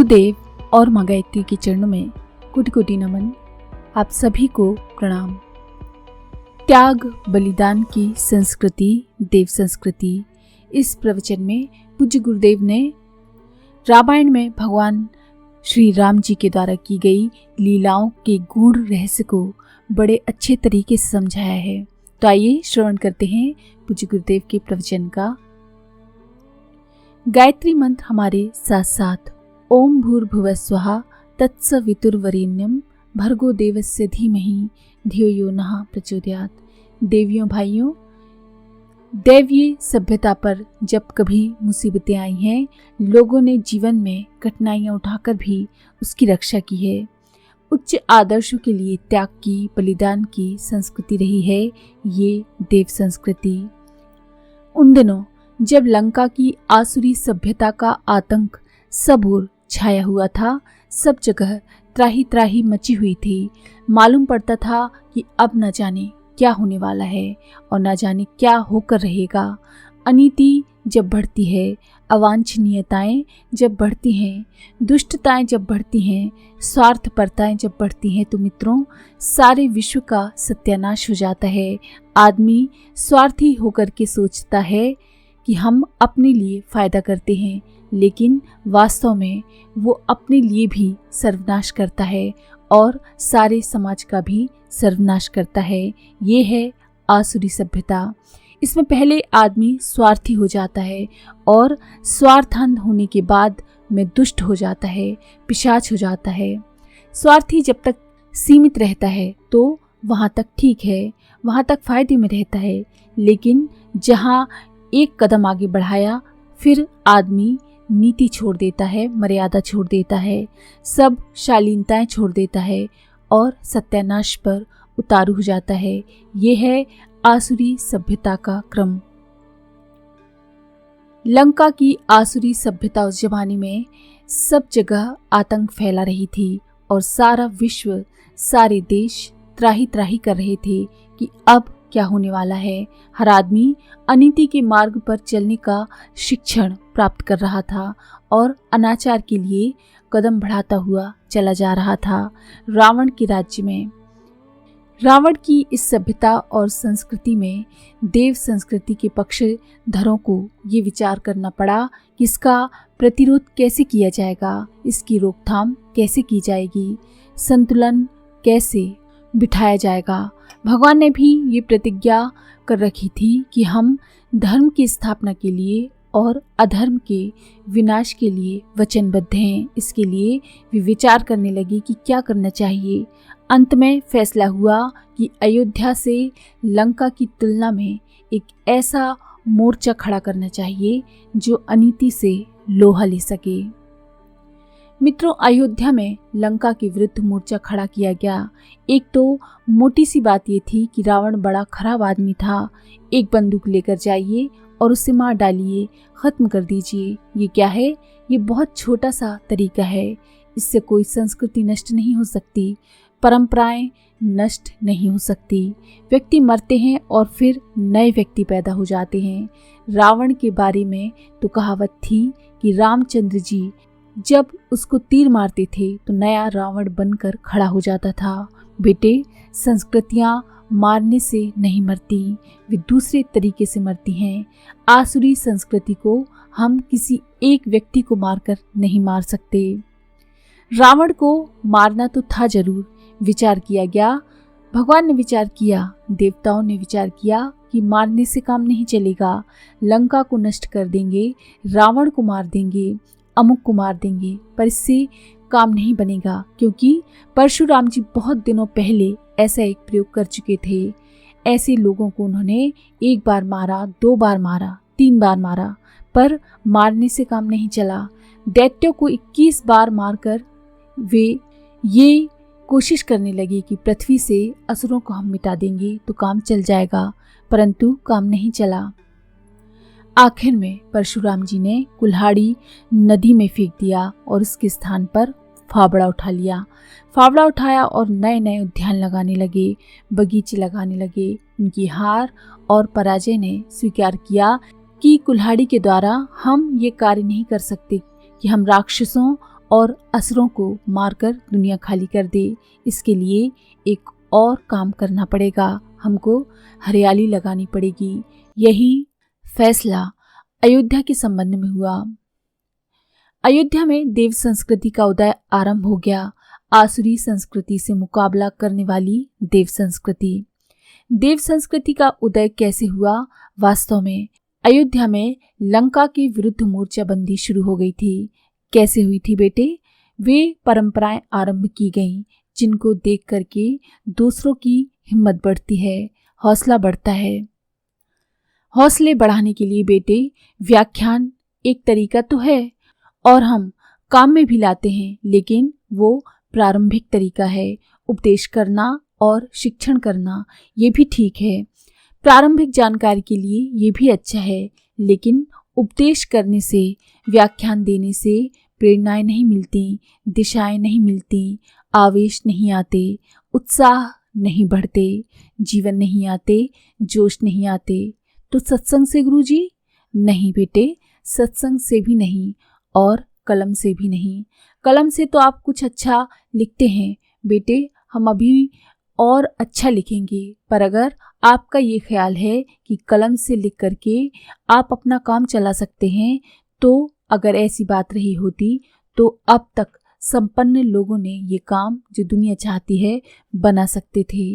गुरुदेव और माँ गायत्री के चरणों में कोटि कोटि नमन। आप सभी को प्रणाम। त्याग बलिदान की संस्कृति, देव संस्कृति। इस प्रवचन में पूज्य गुरुदेव ने रामायण में भगवान श्री राम जी के द्वारा की गई लीलाओं के गूढ़ रहस्य को बड़े अच्छे तरीके से समझाया है। तो आइए श्रवण करते हैं पूज्य गुरुदेव के प्रवचन का। गायत्री मंत्र हमारे साथ साथ ओम भूर्भुवः स्वः तत्सवितुर्वरेण्यं भर्गो देवस्य धीमहि धियो यो नः प्रचोदयात्। देवियों भाइयों, दैवीय सभ्यता पर जब कभी मुसीबतें आई हैं, लोगों ने जीवन में कठिनाइयां उठाकर भी उसकी रक्षा की है। उच्च आदर्शों के लिए त्याग की, बलिदान की संस्कृति रही है ये देव संस्कृति। उन दिनों जब लंका की आसुरी सभ्यता का आतंक सब ओर छाया हुआ था, सब जगह त्राही त्राही मची हुई थी। मालूम पड़ता था कि अब न जाने क्या होने वाला है और न जाने क्या होकर रहेगा। अनीति जब बढ़ती है, अवांछनीयताएं जब बढ़ती हैं, दुष्टताएं जब बढ़ती हैं, स्वार्थपरताएं जब बढ़ती हैं, तो मित्रों सारे विश्व का सत्यानाश हो जाता है। आदमी स्वार्थी होकर के सोचता है कि हम अपने लिए फायदा करते हैं, लेकिन वास्तव में वो अपने लिए भी सर्वनाश करता है और सारे समाज का भी सर्वनाश करता है। ये है आसुरी सभ्यता। इसमें पहले आदमी स्वार्थी हो जाता है और स्वार्थांध होने के बाद में दुष्ट हो जाता है, पिशाच हो जाता है। स्वार्थी जब तक सीमित रहता है तो वहाँ तक ठीक है, वहाँ तक फायदे में रहता है, लेकिन जहाँ एक कदम आगे बढ़ाया फिर आदमी नीति छोड़ देता है, मर्यादा छोड़ देता है, सब शालीनताएं छोड़ देता है और सत्यानाश पर उतारू हो जाता है। ये है आसुरी सभ्यता का क्रम। लंका की आसुरी सभ्यता उस जमाने में सब जगह आतंक फैला रही थी और सारा विश्व, सारे देश त्राही त्राही कर रहे थे कि अब क्या होने वाला है। हर आदमी अनीति के मार्ग पर चलने का शिक्षण प्राप्त कर रहा था और अनाचार के लिए कदम बढ़ाता हुआ चला जा रहा था। रावण के राज्य में, रावण की इस सभ्यता और संस्कृति में देव संस्कृति के पक्षधरों को ये विचार करना पड़ा कि इसका प्रतिरोध कैसे किया जाएगा, इसकी रोकथाम कैसे की जाएगी, संतुलन कैसे बिठाया जाएगा। भगवान ने भी ये प्रतिज्ञा कर रखी थी कि हम धर्म की स्थापना के लिए और अधर्म के विनाश के लिए वचनबद्ध हैं। इसके लिए वे विचार करने लगे कि क्या करना चाहिए। अंत में फैसला हुआ कि अयोध्या से लंका की तुलना में एक ऐसा मोर्चा खड़ा करना चाहिए जो अनीति से लोहा ले सके। मित्रों, अयोध्या में लंका के विरुद्ध मोर्चा खड़ा किया गया। एक तो मोटी सी बात ये थी कि रावण बड़ा खराब आदमी था। एक बंदूक लेकर जाइए और उसे मार डालिए, खत्म कर दीजिए। ये क्या है? ये बहुत छोटा सा तरीका है। इससे कोई संस्कृति नष्ट नहीं हो सकती, परंपराएं नष्ट नहीं हो सकती। व्यक्ति मरते हैं और फिर नए व्यक्ति पैदा हो जाते हैं। रावण के बारे में तो कहावत थी कि रामचंद्र जी जब उसको तीर मारते थे तो नया रावण बनकर खड़ा हो जाता था। बेटे, संस्कृतियाँ मारने से नहीं मरती, वे दूसरे तरीके से मरती हैं। आसुरी संस्कृति को हम किसी एक व्यक्ति को मारकर नहीं मार सकते। रावण को मारना तो था जरूर, विचार किया गया, भगवान ने विचार किया, देवताओं ने विचार किया कि मारने से काम नहीं चलेगा। लंका को नष्ट कर देंगे, रावण को मार देंगे, अमुक को मार देंगे, पर इससे काम नहीं बनेगा, क्योंकि परशुराम जी बहुत दिनों पहले ऐसा एक प्रयोग कर चुके थे। ऐसे लोगों को उन्होंने एक बार मारा, 2 बार मारा, 3 बार मारा, पर मारने से काम नहीं चला। दैत्यों को 21 बार मारकर वे ये कोशिश करने लगे कि पृथ्वी से असुरों को हम मिटा देंगे तो काम चल जाएगा, परंतु काम नहीं चला। आखिर में परशुराम जी ने कुल्हाड़ी नदी में फेंक दिया और उसके स्थान पर फावड़ा उठा लिया। फावड़ा उठाया और नए नए उद्यान लगाने लगे, बगीचे लगाने लगे। उनकी हार और पराजय ने स्वीकार किया कि कुल्हाड़ी के द्वारा हम ये कार्य नहीं कर सकते कि हम राक्षसों और असुरों को मारकर दुनिया खाली कर दे। इसके लिए एक और काम करना पड़ेगा, हमको हरियाली लगानी पड़ेगी। यही फैसला अयोध्या के संबंध में हुआ। अयोध्या में देव संस्कृति का उदय आरंभ हो गया। आसुरी संस्कृति से मुकाबला करने वाली देव संस्कृति। देव संस्कृति का उदय कैसे हुआ? वास्तव में अयोध्या में लंका के विरुद्ध मोर्चाबंदी शुरू हो गई थी। कैसे हुई थी बेटे? वे परंपराएं आरंभ की गईं जिनको देख करके दूसरों की हिम्मत बढ़ती है, हौसला बढ़ता है। हौसले बढ़ाने के लिए बेटे व्याख्यान एक तरीका तो है और हम काम में भी लाते हैं, लेकिन वो प्रारंभिक तरीका है। उपदेश करना और शिक्षण करना ये भी ठीक है, प्रारंभिक जानकारी के लिए ये भी अच्छा है, लेकिन उपदेश करने से, व्याख्यान देने से प्रेरणाएं नहीं मिलती, दिशाएं नहीं मिलती, आवेश नहीं आते, उत्साह नहीं बढ़ते, जीवन नहीं आते, जोश नहीं आते। तो सत्संग से गुरुजी? नहीं बेटे, सत्संग से भी नहीं और कलम से भी नहीं। कलम से तो आप कुछ अच्छा लिखते हैं बेटे, हम अभी और अच्छा लिखेंगे, पर अगर आपका ये ख्याल है कि कलम से लिख करके आप अपना काम चला सकते हैं, तो अगर ऐसी बात रही होती तो अब तक संपन्न लोगों ने ये काम जो दुनिया चाहती है बना सकते थे।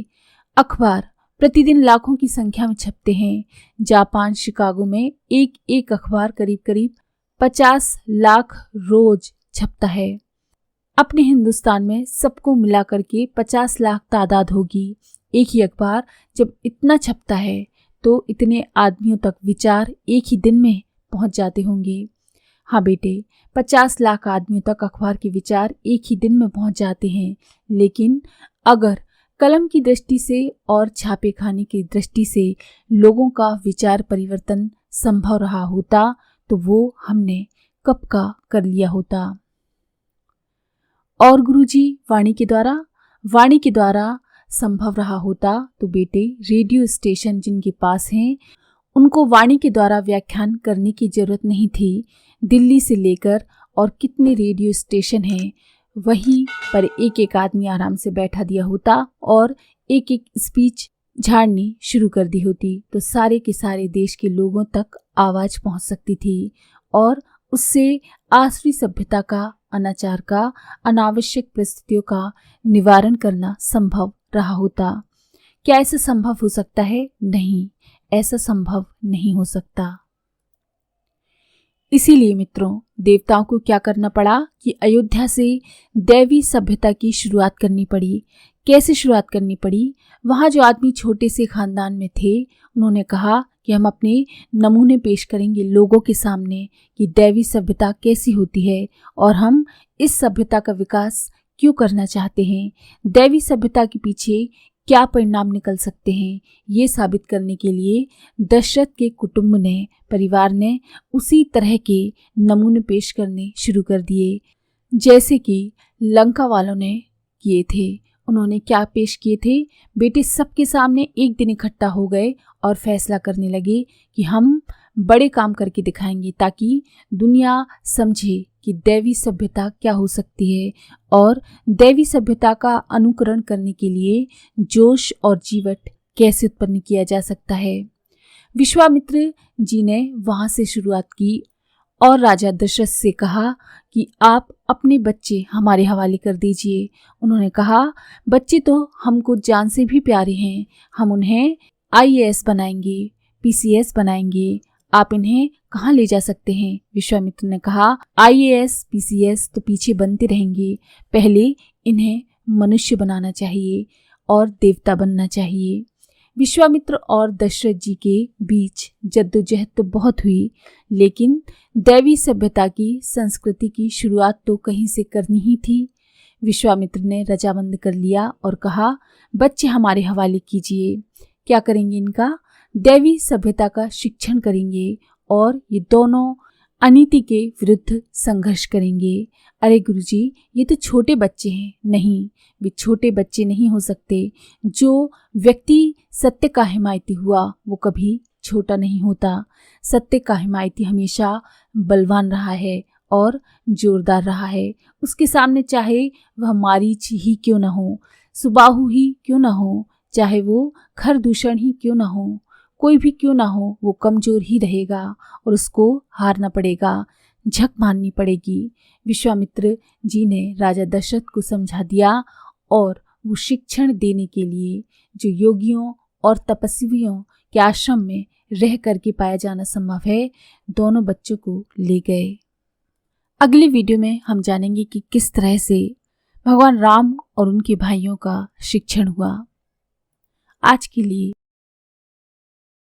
अखबार प्रतिदिन लाखों की संख्या में छपते हैं। जापान शिकागो में एक एक अखबार करीब करीब 50 लाख रोज छपता है। अपने हिंदुस्तान में सबको मिला करके 50 लाख तादाद होगी। एक ही अखबार जब इतना छपता है तो इतने आदमियों तक विचार एक ही दिन में पहुंच जाते होंगे। हाँ बेटे, 50 लाख आदमियों तक अखबार के विचार एक ही दिन में पहुंच जाते हैं, लेकिन अगर कलम की दृष्टि से और छापे खाने की दृष्टि से लोगों का विचार परिवर्तन संभव रहा होता तो वो हमने कब का कर लिया होता। और गुरुजी वाणी के द्वारा संभव रहा होता तो बेटे रेडियो स्टेशन जिनके पास हैं उनको वाणी के द्वारा व्याख्यान करने की जरूरत नहीं थी। दिल्ली से लेकर और कितने रेडियो स्टेशन हैं, वहीं पर एक एक आदमी आराम से बैठा दिया होता और एक एक स्पीच झाड़नी शुरू कर दी होती तो सारे के सारे देश के लोगों तक आवाज पहुंच सकती थी और उससे आसुरी सभ्यता का, अनाचार का, अनावश्यक परिस्थितियों का निवारण करना संभव रहा होता। क्या ऐसा संभव हो सकता है? नहीं, ऐसा संभव नहीं हो सकता। इसीलिए मित्रों, देवताओं को क्या करना पड़ा कि अयोध्या से दैवी सभ्यता की शुरुआत करनी पड़ी। कैसे शुरुआत करनी पड़ी? वहाँ जो आदमी छोटे से खानदान में थे, उन्होंने कहा कि हम अपने नमूने पेश करेंगे लोगों के सामने कि दैवी सभ्यता कैसी होती है और हम इस सभ्यता का विकास क्यों करना चाहते हैं, दैवी सभ्यता के पीछे क्या परिणाम निकल सकते हैं। ये साबित करने के लिए दशरथ के कुटुंब ने, परिवार ने उसी तरह के नमूने पेश करने शुरू कर दिए जैसे कि लंका वालों ने किए थे। उन्होंने क्या पेश किए थे? बेटे सबके सामने एक दिन इकट्ठा हो गए और फैसला करने लगे कि हम बड़े काम करके दिखाएंगे ताकि दुनिया समझे कि दैवी सभ्यता क्या हो सकती है और दैवी सभ्यता का अनुकरण करने के लिए जोश और जीवट कैसे उत्पन्न किया जा सकता है। विश्वामित्र जी ने वहां से शुरुआत की और राजा दशरथ से कहा कि आप अपने बच्चे हमारे हवाले कर दीजिए। उन्होंने कहा, बच्चे तो हमको जान से भी प्यारे हैं, हम उन्हें IAS बनाएंगे, PCS बनाएंगे, आप इन्हें कहाँ ले जा सकते हैं? विश्वामित्र ने कहा, IAS PCS तो पीछे बनते रहेंगे, पहले इन्हें मनुष्य बनाना चाहिए और देवता बनना चाहिए। विश्वामित्र और दशरथ जी के बीच जद्दोजहद तो बहुत हुई, लेकिन दैवी सभ्यता की, संस्कृति की शुरुआत तो कहीं से करनी ही थी। विश्वामित्र ने रजामंद कर लिया और कहा, बच्चे हमारे हवाले कीजिए। क्या करेंगे इनका? दैवी सभ्यता का शिक्षण करेंगे और ये दोनों अनीति के विरुद्ध संघर्ष करेंगे। अरे गुरुजी, ये तो छोटे बच्चे हैं। नहीं, वे छोटे बच्चे नहीं हो सकते। जो व्यक्ति सत्य का हिमायती हुआ वो कभी छोटा नहीं होता। सत्य का हिमायती हमेशा बलवान रहा है और जोरदार रहा है। उसके सामने चाहे वह मारीच ही क्यों न हो, सुबाहु ही क्यों न हो, चाहे वो खरदूषण ही क्यों न हो, कोई भी क्यों ना हो, वो कमजोर ही रहेगा और उसको हारना पड़ेगा, झक मारनी पड़ेगी। विश्वामित्र जी ने राजा दशरथ को समझा दिया और वो शिक्षण देने के लिए जो योगियों और तपस्वियों के आश्रम में रह करके पाया जाना संभव है, दोनों बच्चों को ले गए। अगले वीडियो में हम जानेंगे कि किस तरह से भगवान राम और उनके भाइयों का शिक्षण हुआ। आज के लिए